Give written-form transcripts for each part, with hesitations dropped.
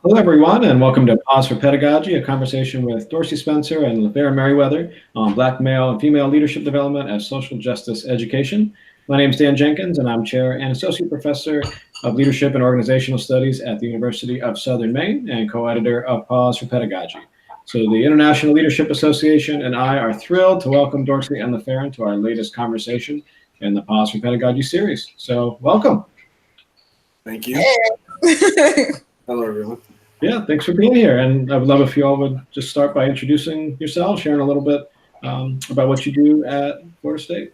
Hello, everyone, and welcome to Pause for Pedagogy, a conversation with Dorsey Spencer and LaFarin Meriwether on Black male and female leadership development as social justice education. My name is Dan Jenkins, and I'm Chair and Associate Professor of Leadership and Organizational Studies at the University of Southern Maine and co-editor of Pause for Pedagogy. So the International Leadership Association and I are thrilled to welcome Dorsey and LaFarin to our latest conversation in the Pause for Pedagogy series. So welcome. Thank you. Hello, everyone. Yeah, thanks for being here. And I would love if you all would just start by introducing yourselves, sharing a little bit about what you do at Florida State.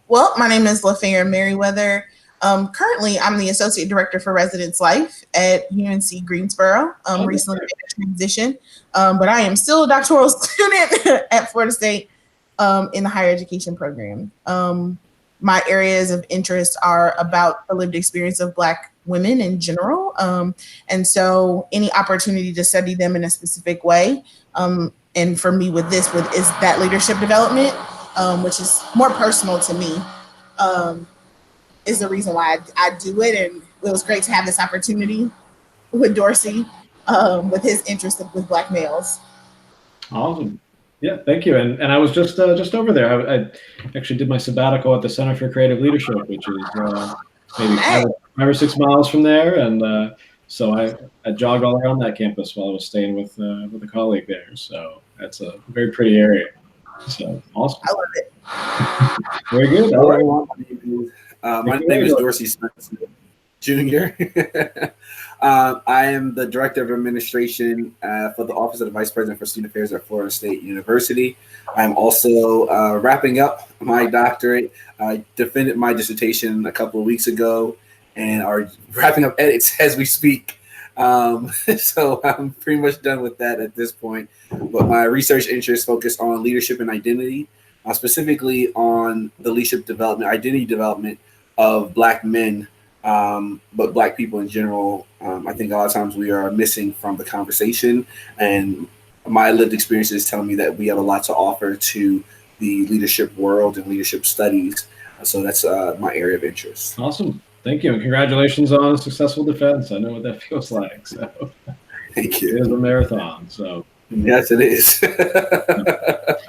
Well, my name is LaFarin Meriwether. Currently, I'm the Associate Director for Residence Life at UNC Greensboro. Recently made a transition, but I am still a doctoral student at Florida State in the higher education program. My areas of interest are about the lived experience of Black women in general. And so any opportunity to study them in a specific way. And for me with is that leadership development, which is more personal to me, is the reason why I do it. And it was great to have this opportunity with Dorsey, with his interest with Black males. Awesome. Yeah, thank you. And I was just over there. I actually did my sabbatical at the Center for Creative Leadership, which is maybe 5 or 6 miles from there. And so I jogged all around that campus while I was staying with a colleague there. So that's a very pretty area. So awesome. I love it. Very good. All right. My name is Dorsey Spencer Jr. I am the Director of Administration for the Office of the Vice President for Student Affairs at Florida State University. I'm also wrapping up my doctorate. I defended my dissertation a couple of weeks ago and are wrapping up edits as we speak. So I'm pretty much done with that at this point. But my research interests focus on leadership and identity, specifically on the leadership development, identity development of Black men, but Black people in general. I think a lot of times we are missing from the conversation, and my lived experiences tell me that we have a lot to offer to the leadership world and leadership studies. So that's my area of interest. Awesome. Thank you. And congratulations on a successful defense. I know what that feels like. So thank you. It is a marathon. So yes, it is.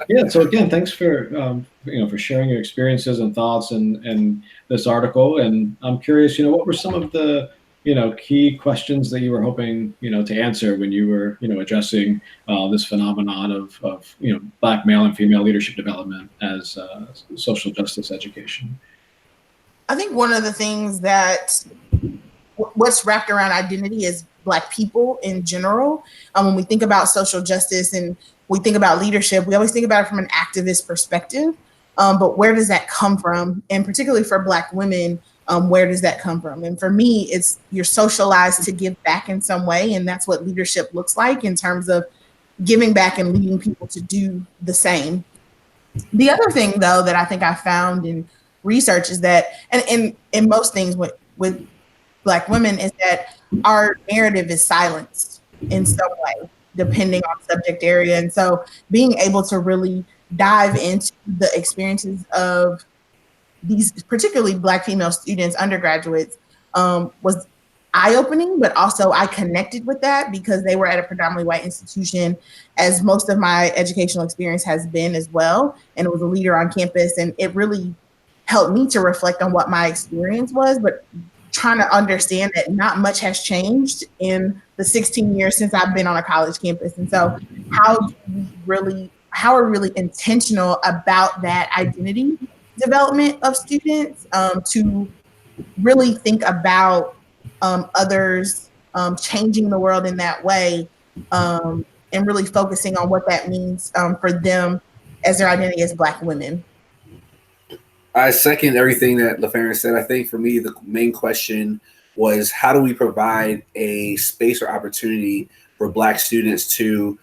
Yeah. So again, thanks for for sharing your experiences and thoughts in this article. And I'm curious, what were some of the key questions that you were hoping to answer when you were addressing this phenomenon of Black male and female leadership development as social justice education? I think one of the things that what's wrapped around identity is Black people in general. When we think about social justice and we think about leadership, we always think about it from an activist perspective. But where does that come from? And particularly for Black women, where does that come from? And for me, it's you're socialized to give back in some way. And that's what leadership looks like in terms of giving back and leading people to do the same. The other thing, though, that I think I found in research is that, and in most things with Black women, is that our narrative is silenced in some way, depending on subject area. And so being able to really dive into the experiences of these particularly Black female students, undergraduates, was eye-opening, but also I connected with that because they were at a predominantly white institution, as most of my educational experience has been as well. And it was a leader on campus, and it really helped me to reflect on what my experience was, but trying to understand that not much has changed in the 16 years since I've been on a college campus. And so how are we really intentional about that identity development of students, to really think about others changing the world in that way, and really focusing on what that means for them as their identity as Black women. I second everything that LaFarin said. I think for me, the main question was how do we provide a space or opportunity for Black students to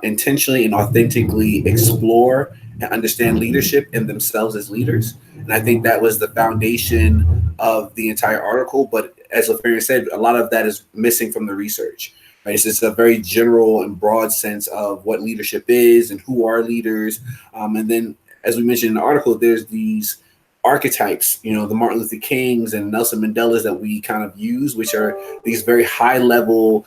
intentionally and authentically explore and understand leadership and themselves as leaders. And I think that was the foundation of the entire article. But as LaFarin said, a lot of that is missing from the research. Right? It's just a very general and broad sense of what leadership is and who are leaders. And then, as we mentioned in the article, there's these archetypes, you know, the Martin Luther Kings and Nelson Mandelas that we kind of use, which are these very high level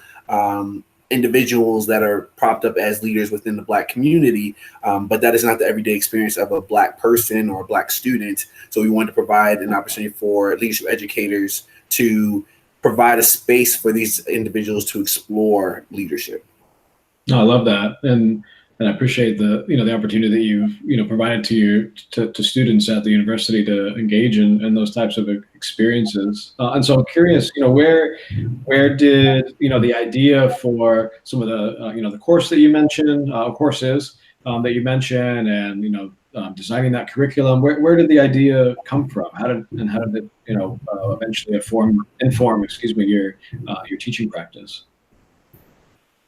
individuals that are propped up as leaders within the Black community. But that is not the everyday experience of a Black person or a Black student. So we wanted to provide an opportunity for leadership educators to provide a space for these individuals to explore leadership. No, I love that, and I appreciate the the opportunity that you've provided to students at the university to engage in those types of experiences. And so I'm curious, where did the idea for some of the the course that you mentioned, courses that you mentioned, and designing that curriculum, where did the idea come from? How did it eventually inform your teaching practice?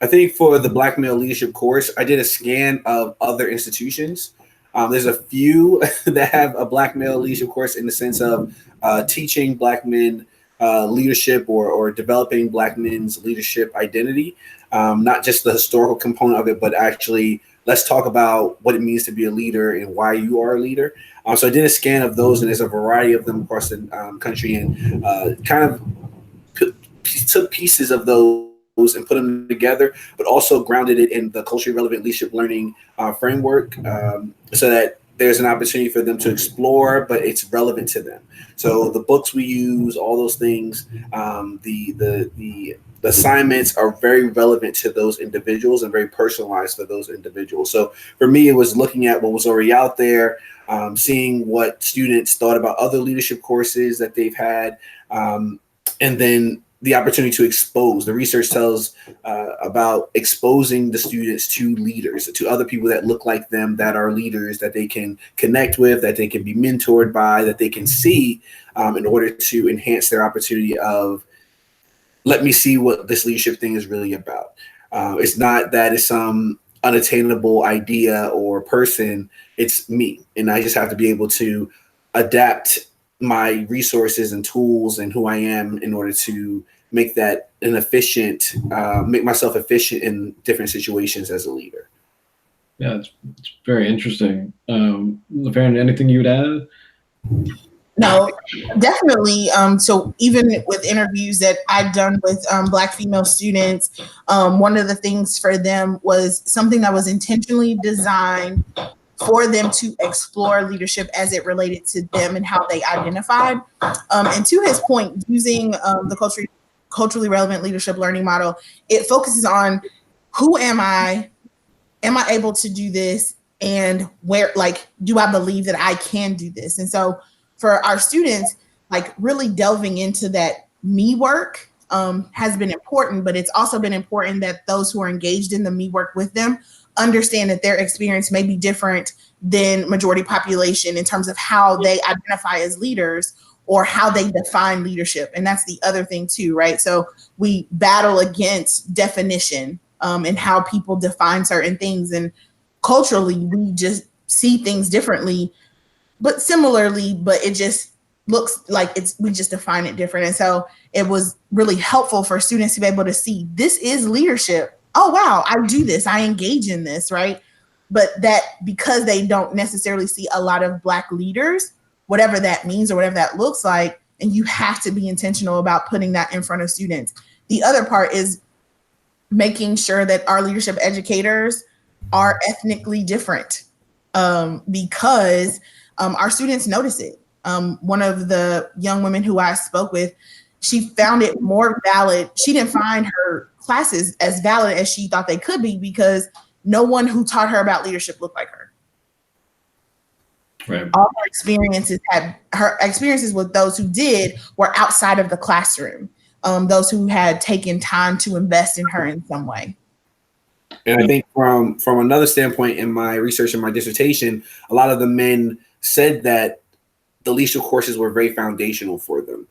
I think for the Black Male Leadership course, I did a scan of other institutions. There's a few that have a Black Male Leadership course in the sense of teaching Black men leadership or developing Black men's leadership identity, not just the historical component of it, but actually let's talk about what it means to be a leader and why you are a leader. So I did a scan of those, and there's a variety of them across the country, and kind of took pieces of those and put them together, but also grounded it in the culturally relevant leadership learning framework, so that there's an opportunity for them to explore, but it's relevant to them. So the books we use, all those things, the assignments are very relevant to those individuals and very personalized for those individuals. So for me, it was looking at what was already out there, seeing what students thought about other leadership courses that they've had, and then the opportunity to expose. The research tells about exposing the students to leaders, to other people that look like them, that are leaders, that they can connect with, that they can be mentored by, that they can see, in order to enhance their opportunity of, let me see what this leadership thing is really about. It's not that it's some unattainable idea or person, it's me. And I just have to be able to adapt my resources and tools and who I am in order to make that make myself efficient in different situations as a leader. Yeah, it's very interesting. LaFarin, anything you would add? No, definitely. So even with interviews that I've done with Black female students, one of the things for them was something that was intentionally designed for them to explore leadership as it related to them and how they identified. And to his point, using the culturally relevant leadership learning model, it focuses on who am I able to do this, and where, like, do I believe that I can do this? And so for our students, like, really delving into that me work has been important, but it's also been important that those who are engaged in the me work with them understand that their experience may be different than majority population in terms of how they identify as leaders or how they define leadership. And that's the other thing too, right? So we battle against definition and how people define certain things. And culturally, we just see things differently, but similarly, but it just looks like we just define it different. And so it was really helpful for students to be able to see, this is leadership. Oh, wow, I do this, I engage in this, right? But that, because they don't necessarily see a lot of Black leaders, whatever that means or whatever that looks like, and you have to be intentional about putting that in front of students. The other part is making sure that our leadership educators are ethnically different, because our students notice it. One of the young women who I spoke with, she found it more valid. She didn't find her classes as valid as she thought they could be because no one who taught her about leadership looked like her. Right. All her experiences with those who did were outside of the classroom, those who had taken time to invest in her in some way. And I think from another standpoint, in my research and my dissertation, a lot of the men said that the leadership courses were very foundational for them.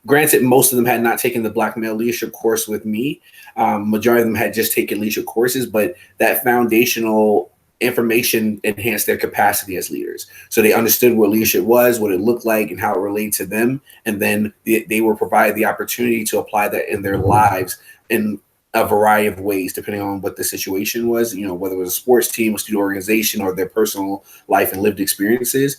Granted, most of them had not taken the Black Male Leadership course with me. Majority of them had just taken leadership courses, but that foundational information enhanced their capacity as leaders. So they understood what leadership was, what it looked like, and how it related to them. And then they were provided the opportunity to apply that in their lives in a variety of ways depending on what the situation was, whether it was a sports team, a student organization, or their personal life and lived experiences.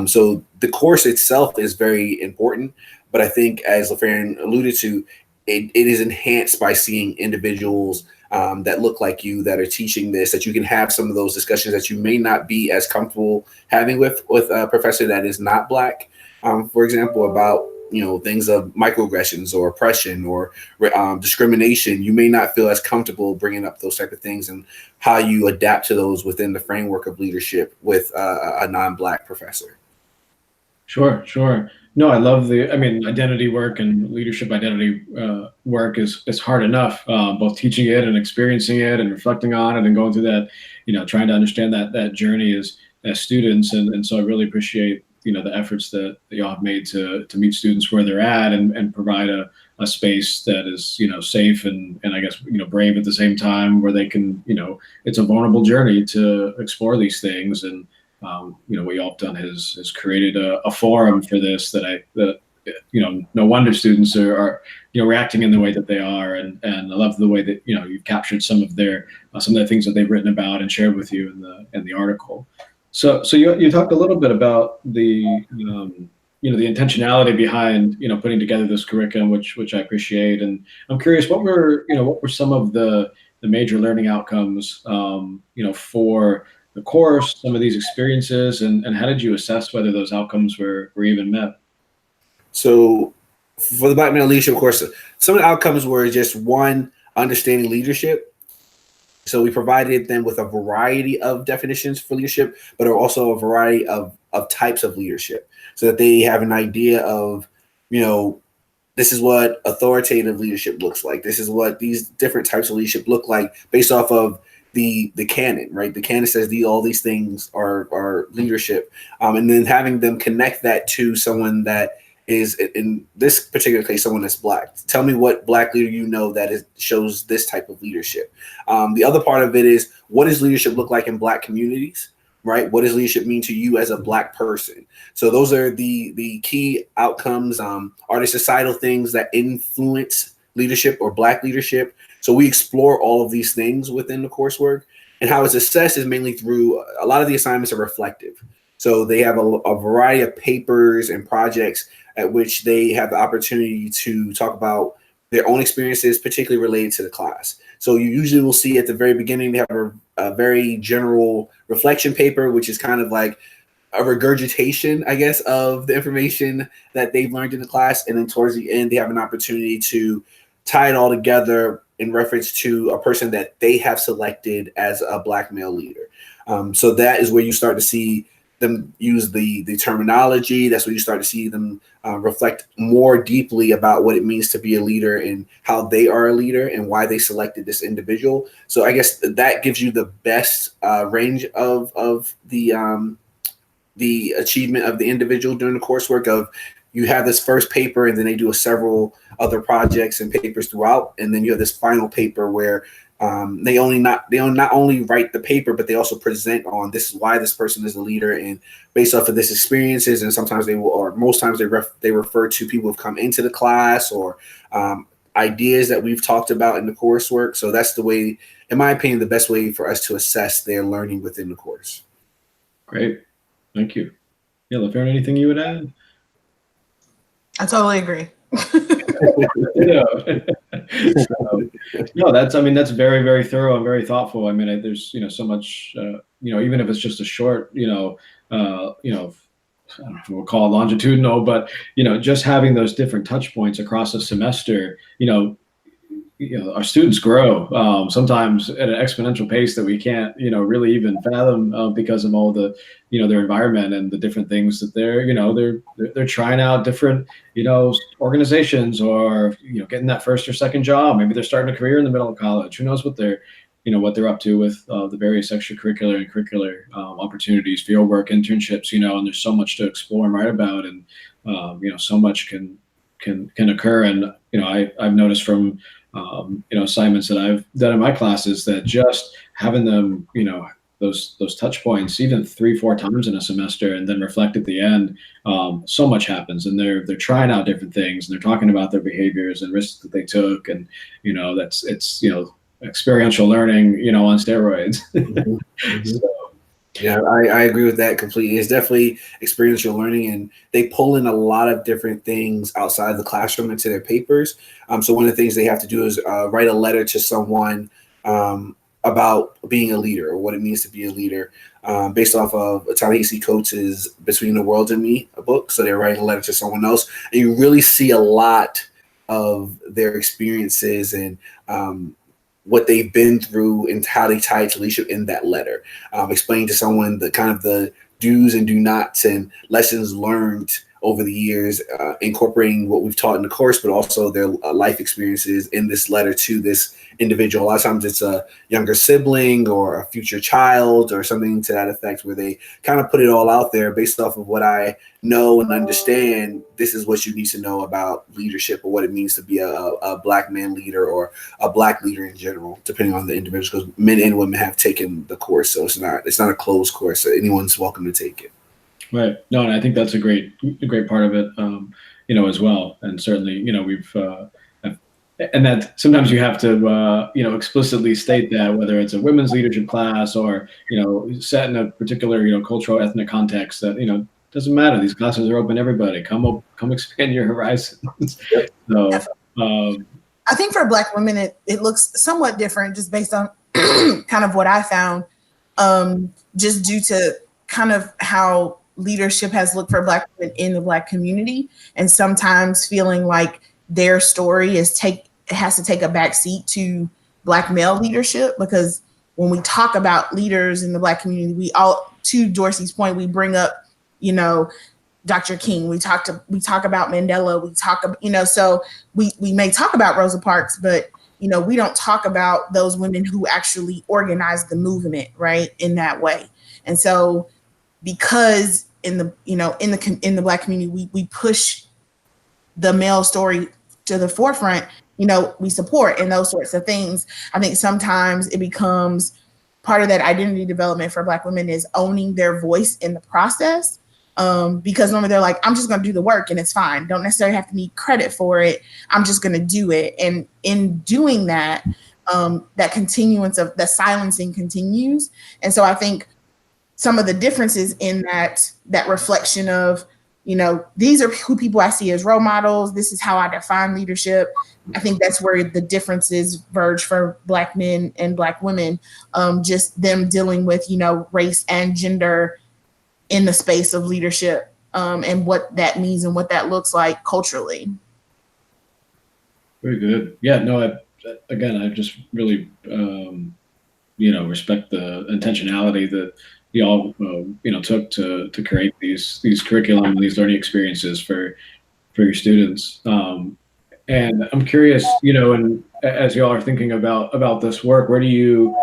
So the course itself is very important, but I think, as LaFarin alluded to, it is enhanced by seeing individuals that look like you, that are teaching this, that you can have some of those discussions that you may not be as comfortable having with a professor that is not Black, for example, about things of microaggressions or oppression or discrimination. You may not feel as comfortable bringing up those type of things, and how you adapt to those within the framework of leadership with a non-Black professor. Sure. No, I love identity work and leadership identity work is hard enough, both teaching it and experiencing it and reflecting on it and going through that, trying to understand that journey as students. And so I really appreciate, the efforts that y'all have made to meet students where they're at and provide a space that is, safe and I guess, brave at the same time, where they can, it's a vulnerable journey to explore these things. And what y'all have done has created a forum for this that no wonder students are reacting in the way that they are, and I love the way that you've captured some of the things that they've written about and shared with you in the article. So you talked a little bit about the the intentionality behind putting together this curriculum, which I appreciate, and I'm curious what were some of the major learning outcomes for the course, some of these experiences, and how did you assess whether those outcomes were even met? So for the Black Male Leadership course, some of the outcomes were just, one, understanding leadership. So we provided them with a variety of definitions for leadership, but also a variety of types of leadership, so that they have an idea of, this is what authoritative leadership looks like. This is what these different types of leadership look like based off of the canon, right? The canon says all these things are leadership, and then having them connect that to someone that is, in this particular case, someone that's Black. Tell me what Black leader that shows this type of leadership. The other part of it is, what does leadership look like in Black communities, right? What does leadership mean to you as a Black person? So those are the key outcomes. Are there societal things that influence leadership or Black leadership? So we explore all of these things within the coursework, and how it's assessed is mainly through, a lot of the assignments are reflective. So they have a variety of papers and projects at which they have the opportunity to talk about their own experiences, particularly related to the class. So you usually will see at the very beginning, they have a very general reflection paper, which is kind of like a regurgitation, I guess, of the information that they've learned in the class. And then towards the end, they have an opportunity to tie it all together in reference to a person that they have selected as a Black male leader. So that is where you start to see them use the terminology. That's where you start to see them reflect more deeply about what it means to be a leader and how they are a leader and why they selected this individual. So I guess that gives you the best range of the achievement of the individual during the coursework. Of, you have this first paper, and then they do several other projects and papers throughout, and then you have this final paper where they not only write the paper, but they also present on, this is why this person is a leader, and based off of this experiences. And sometimes they will, or most times they refer to people who've come into the class, or ideas that we've talked about in the coursework. So that's the way, in my opinion, the best way for us to assess their learning within the course. Great, thank you. Yeah, LaFarin, anything you would add? I totally agree. No, that's very, very thorough and very thoughtful. I mean, there's so much, even if it's just a short, I don't know if we'll call it longitudinal, but just having those different touch points across a semester, our students grow sometimes at an exponential pace that we can't really even fathom because of all the their environment and the different things that they're trying out, different organizations, or getting that first or second job. Maybe they're starting a career in the middle of college. Who knows what they're up to with the various extracurricular and curricular opportunities, field work, internships, and there's so much to explore and write about, and so much can occur. And I've noticed from assignments that I've done in my classes that just having them those touch points even 3-4 times in a semester, and then reflect at the end, so much happens, and they're trying out different things, and they're talking about their behaviors and risks that they took, and it's experiential learning, on steroids. Mhm. Mhm. So, Yeah, I agree with that completely. It's definitely experiential learning, and they pull in a lot of different things outside of the classroom into their papers. So one of the things they have to do is write a letter to someone about being a leader, or what it means to be a leader, based off of Ta-Nehisi Coates' Between the World and Me, a book. So they're writing a letter to someone else, and you really see a lot of their experiences and what they've been through and how they tie it to leadership in that letter. Explaining to someone the kind of the do's and do nots and lessons learned over the years, incorporating what we've taught in the course, but also their life experiences in this letter to this individual. A lot of times it's a younger sibling or a future child or something to that effect, where they kind of put it all out there based off of what I know and understand. This is what you need to know about leadership, or what it means to be a Black man leader, or a Black leader in general, depending on the individual, because men and women have taken the course. So it's not a closed course. So anyone's welcome to take it. right. No, and I think that's a great part of it, as well. And certainly, we've, and that sometimes you have to, explicitly state that, whether it's a women's leadership class or, set in a particular, cultural, ethnic context, that, doesn't matter. These classes are open to everybody. Come expand your horizons. Yep. So, I think for Black women, it looks somewhat different, just based on kind of what I found, just due to kind of how leadership has looked for Black women in the Black community, and sometimes feeling like their story has to take a back seat to Black male leadership, because when we talk about leaders in the Black community, we all, to Dorsey's point, we bring up, Dr. King, we talk about Mandela, we talk about, so we may talk about Rosa Parks, but we don't talk about those women who actually organized the movement, right, in that way. And so, because in the Black community, we push the male story to the forefront, we support and those sorts of things. I think sometimes it becomes part of that identity development for Black women is owning their voice in the process. Because normally they're like, I'm just going to do the work and it's fine. Don't necessarily have to need credit for it. I'm just going to do it. And in doing that, that continuance of the silencing continues. And so I think some of the differences in that reflection of, these are who people I see as role models. This is how I define leadership. I think that's where the differences verge for Black men and Black women, just them dealing with, race and gender in the space of leadership, and what that means and what that looks like culturally. very good. Yeah, no, I just really, respect the intentionality that y'all, took to create these curriculum and these learning experiences for your students. And I'm curious, and as y'all are thinking about this work, where do you,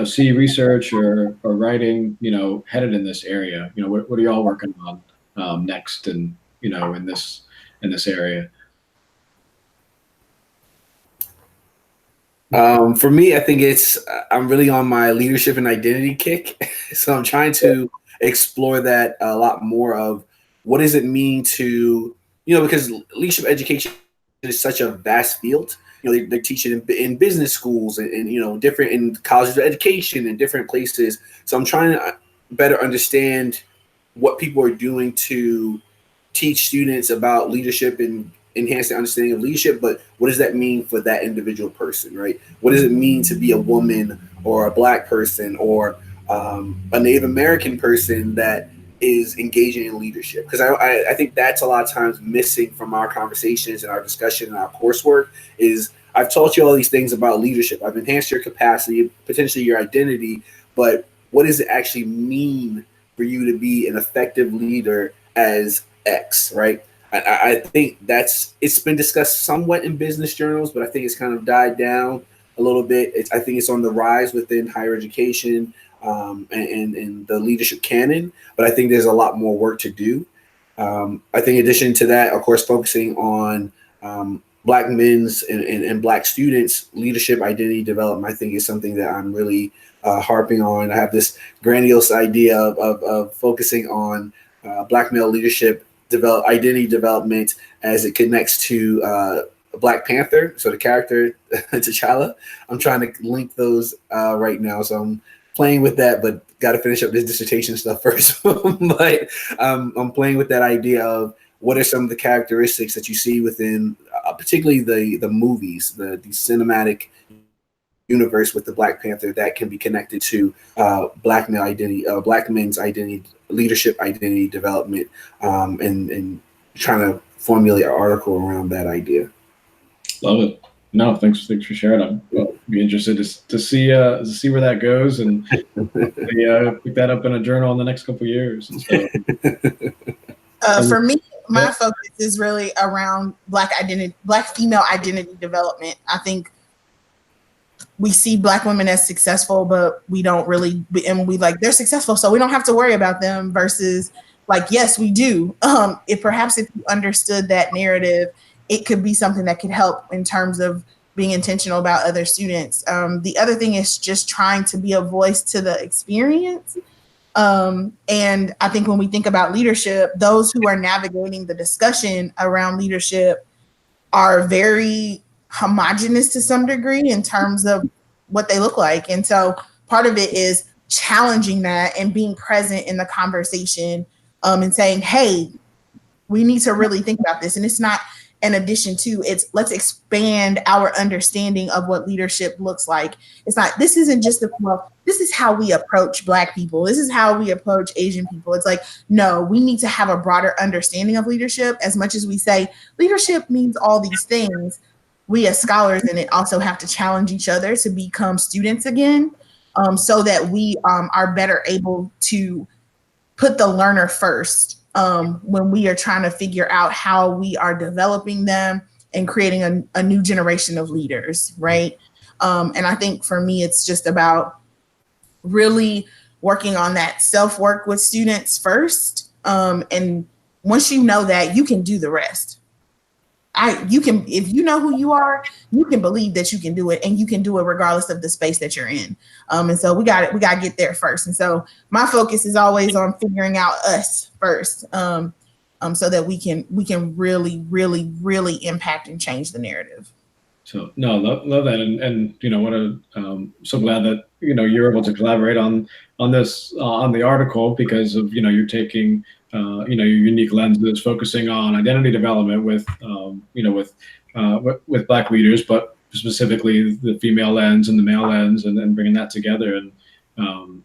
see research or writing, headed in this area? What are y'all working on next, and in this area? For me, I think I'm really on my leadership and identity kick. So I'm trying to explore that a lot more, of what does it mean to, because leadership education is such a vast field. They teach it in business schools and different in colleges of education and different places. So I'm trying to better understand what people are doing to teach students about leadership and enhance their understanding of leadership. But what does that mean for that individual person, right? What does it mean to be a woman or a Black person or a Native American person that is engaging in leadership? Because I think that's a lot of times missing from our conversations and our discussion and our coursework. Is I've taught you all these things about leadership. I've enhanced your capacity, potentially your identity, but what does it actually mean for you to be an effective leader as X, right? I think it's been discussed somewhat in business journals, but I think it's kind of died down a little bit. I think it's on the rise within higher education and the leadership canon, but I think there's a lot more work to do. I think in addition to that, of course, focusing on Black men's and Black students leadership identity development, I think, is something that I'm really harping on. I have this grandiose idea of focusing on Black male leadership identity development as it connects to Black Panther, so the character T'Challa. I'm trying to link those right now, so I'm playing with that, but got to finish up this dissertation stuff first. But I'm playing with that idea of what are some of the characteristics that you see within, particularly the movies, the cinematic universe with the Black Panther that can be connected to Black male identity, Black men's identity, leadership identity development, and trying to formulate an article around that idea. Love it. No, thanks for sharing. I'll be interested to see where that goes, and pick that up in a journal in the next couple of years. So. For me, my focus is really around Black female identity development. I think we see Black women as successful, but we don't really, and we like they're successful, so we don't have to worry about them. Versus, like, yes, we do. If you understood that narrative, it could be something that could help in terms of being intentional about other students. The other thing is just trying to be a voice to the experience. And I think when we think about leadership, those who are navigating the discussion around leadership are very homogenous to some degree in terms of what they look like. And so part of it is challenging that and being present in the conversation, and saying, hey, we need to really think about this. And it's not an addition to, it's let's expand our understanding of what leadership looks like. It's not, this isn't just this is how we approach Black people. This is how we approach Asian people. It's like, no, we need to have a broader understanding of leadership. As much as we say leadership means all these things, we as scholars in it also have to challenge each other to become students again, so that we are better able to put the learner first when we are trying to figure out how we are developing them and creating a new generation of leaders, right? And I think for me, it's just about really working on that self-work with students first. And once you know that, you can do the rest. If you know who you are, you can believe that you can do it, and you can do it regardless of the space that you're in. And so we got to get there first. And so my focus is always on figuring out us first, so that we can really, really, really impact and change the narrative. So no, love that, and so glad that you're able to collaborate on this on the article, because of you're taking your unique lenses, focusing on identity development with Black leaders, but specifically the female lens and the male lens, and bringing that together. And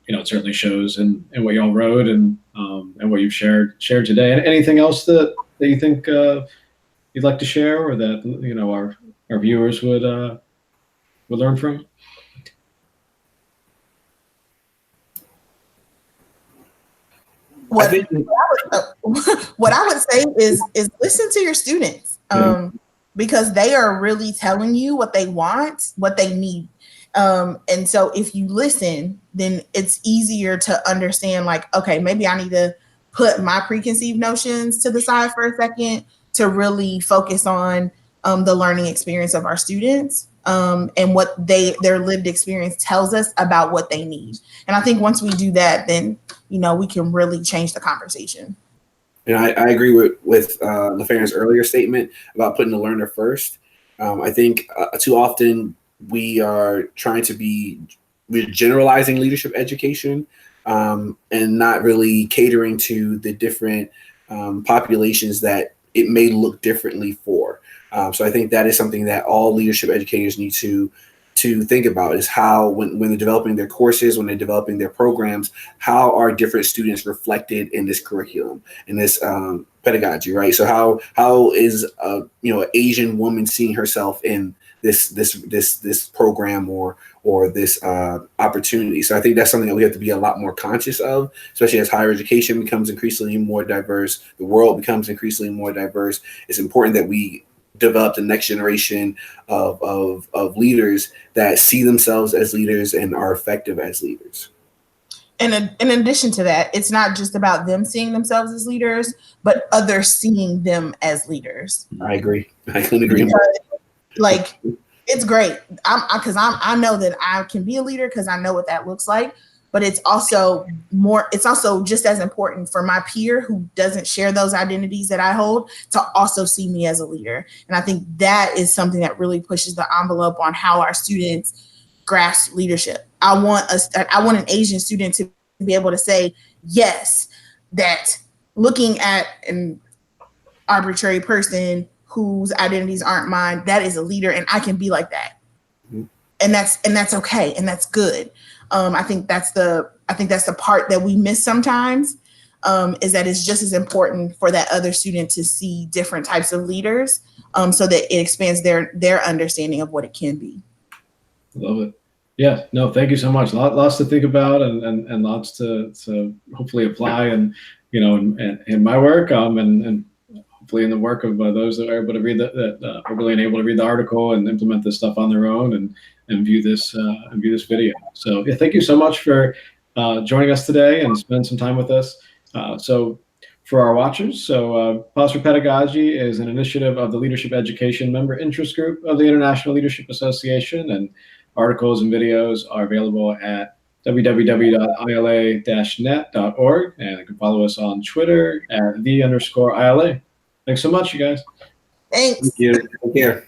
it certainly shows in what y'all wrote and what you've shared today. And anything else that you think you'd like to share, or that our viewers would learn from? What I would say is listen to your students, because they are really telling you what they want, what they need. And so if you listen, then it's easier to understand, like, okay, maybe I need to put my preconceived notions to the side for a second to really focus on the learning experience of our students, and what their lived experience tells us about what they need. And I think once we do that, then we can really change the conversation. I agree with LaFarin's earlier statement about putting the learner first. I think too often we're generalizing leadership education, and not really catering to the different populations that it may look differently for. So I think that is something that all leadership educators need to think about, is how, when they're developing their courses, when they're developing their programs, how are different students reflected in this curriculum, in this pedagogy, right? So how is an Asian woman seeing herself in this program or this opportunity? So I think that's something that we have to be a lot more conscious of, especially as higher education becomes increasingly more diverse, the world becomes increasingly more diverse. It's important that we develop the next generation of leaders that see themselves as leaders and are effective as leaders. And in addition to that, it's not just about them seeing themselves as leaders, but others seeing them as leaders. I agree. I couldn't agree more. Like, it's great. I know that I can be a leader because I know what that looks like. But it's also just as important for my peer who doesn't share those identities that I hold to also see me as a leader. And I think that is something that really pushes the envelope on how our students grasp leadership. I want an Asian student to be able to say, yes, that looking at an arbitrary person whose identities aren't mine, that is a leader, and I can be like that. Mm-hmm. And that's okay, and that's good. I think that's the part that we miss sometimes, is that it's just as important for that other student to see different types of leaders, so that it expands their understanding of what it can be. Love it. Yeah, no, thank you so much. Lots to think about and lots to hopefully apply and, in my work, and hopefully in the work of those that are able to read that are really able to read the article and implement this stuff on their own and view this video. So yeah, thank you so much for joining us today and spend some time with us. So for our watchers, Pause for Pedagogy is an initiative of the Leadership Education Member Interest Group of the International Leadership Association, and articles and videos are available at www.ila-net.org, and you can follow us on Twitter at @the_ILA. Thanks so much, you guys. Thanks. Thank you. Take care.